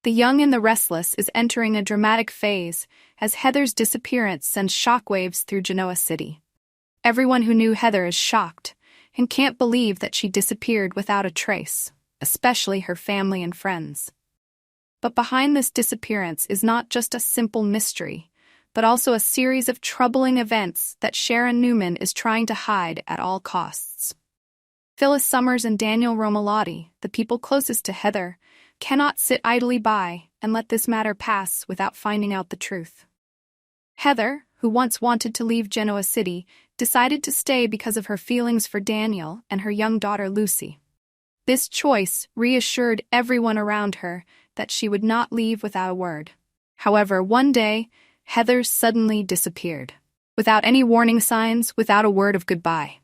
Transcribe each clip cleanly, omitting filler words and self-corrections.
The Young and the Restless is entering a dramatic phase as Heather's disappearance sends shockwaves through Genoa City. Everyone who knew Heather is shocked and can't believe that she disappeared without a trace, especially her family and friends. But behind this disappearance is not just a simple mystery, but also a series of troubling events that Sharon Newman is trying to hide at all costs. Phyllis Summers and Daniel Romalotti, the people closest to Heather, cannot sit idly by and let this matter pass without finding out the truth. Heather, who once wanted to leave Genoa City, decided to stay because of her feelings for Daniel and her young daughter Lucy. This choice reassured everyone around her that she would not leave without a word. However, one day, Heather suddenly disappeared. Without any warning signs, without a word of goodbye.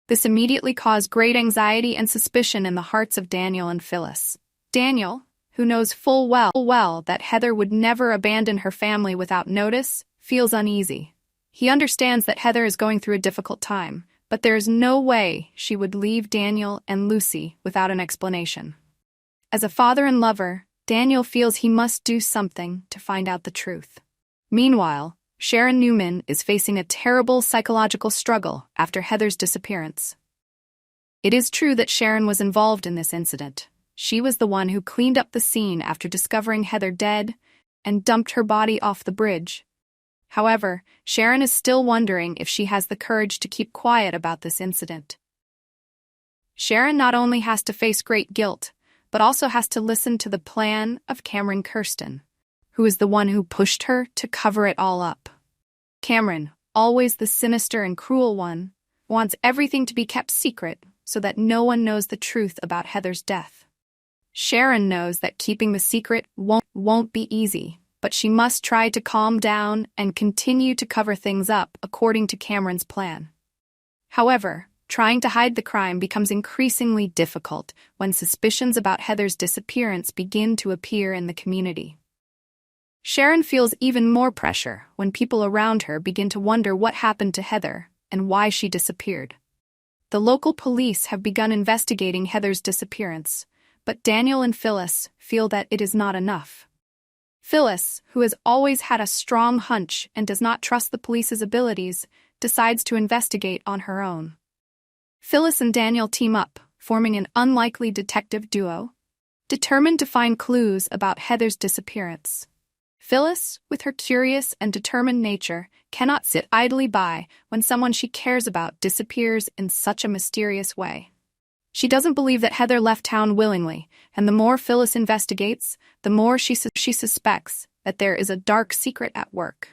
This immediately caused great anxiety and suspicion in the hearts of Daniel and Phyllis. Daniel, who knows full well that Heather would never abandon her family without notice, feels uneasy. He understands that Heather is going through a difficult time, but there is no way she would leave Daniel and Lucy without an explanation. As a father and lover, Daniel feels he must do something to find out the truth. Meanwhile, Sharon Newman is facing a terrible psychological struggle after Heather's disappearance. It is true that Sharon was involved in this incident. She was the one who cleaned up the scene after discovering Heather dead and dumped her body off the bridge. However, Sharon is still wondering if she has the courage to keep quiet about this incident. Sharon not only has to face great guilt, but also has to listen to the plan of Cameron Kirsten, who is the one who pushed her to cover it all up. Cameron, always the sinister and cruel one, wants everything to be kept secret so that no one knows the truth about Heather's death. Sharon knows that keeping the secret won't be easy, but she must try to calm down and continue to cover things up according to Cameron's plan. However, trying to hide the crime becomes increasingly difficult when suspicions about Heather's disappearance begin to appear in the community. Sharon feels even more pressure when people around her begin to wonder what happened to Heather and why she disappeared. The local police have begun investigating Heather's disappearance, but Daniel and Phyllis feel that it is not enough. Phyllis, who has always had a strong hunch and does not trust the police's abilities, decides to investigate on her own. Phyllis and Daniel team up, forming an unlikely detective duo, determined to find clues about Heather's disappearance. Phyllis, with her curious and determined nature, cannot sit idly by when someone she cares about disappears in such a mysterious way. She doesn't believe that Heather left town willingly, and the more Phyllis investigates, the more she suspects that there is a dark secret at work.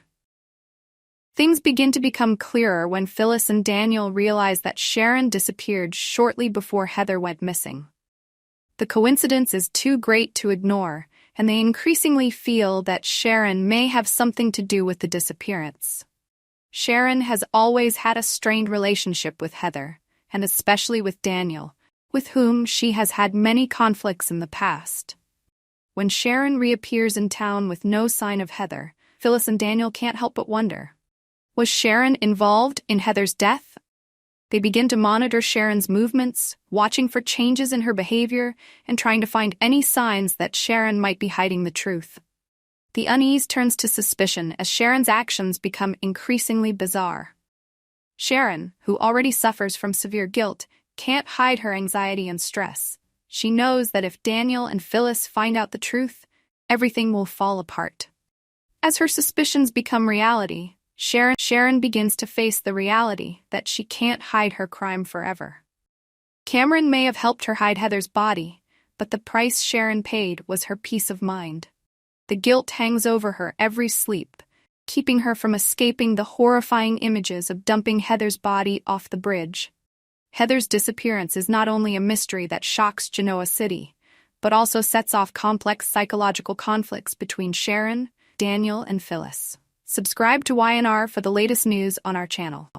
Things begin to become clearer when Phyllis and Daniel realize that Sharon disappeared shortly before Heather went missing. The coincidence is too great to ignore, and they increasingly feel that Sharon may have something to do with the disappearance. Sharon has always had a strained relationship with Heather, and especially with Daniel, with whom she has had many conflicts in the past. When Sharon reappears in town with no sign of Heather, Phyllis and Daniel can't help but wonder, was Sharon involved in Heather's death? They begin to monitor Sharon's movements, watching for changes in her behavior and trying to find any signs that Sharon might be hiding the truth. The unease turns to suspicion as Sharon's actions become increasingly bizarre. Sharon, who already suffers from severe guilt, can't hide her anxiety and stress. She knows that if Daniel and Phyllis find out the truth, everything will fall apart. As her suspicions become reality, Sharon begins to face the reality that she can't hide her crime forever. Cameron may have helped her hide Heather's body, but the price Sharon paid was her peace of mind. The guilt hangs over her every sleep, keeping her from escaping the horrifying images of dumping Heather's body off the bridge. Heather's disappearance is not only a mystery that shocks Genoa City, but also sets off complex psychological conflicts between Sharon, Daniel, and Phyllis. Subscribe to Y&R for the latest news on our channel.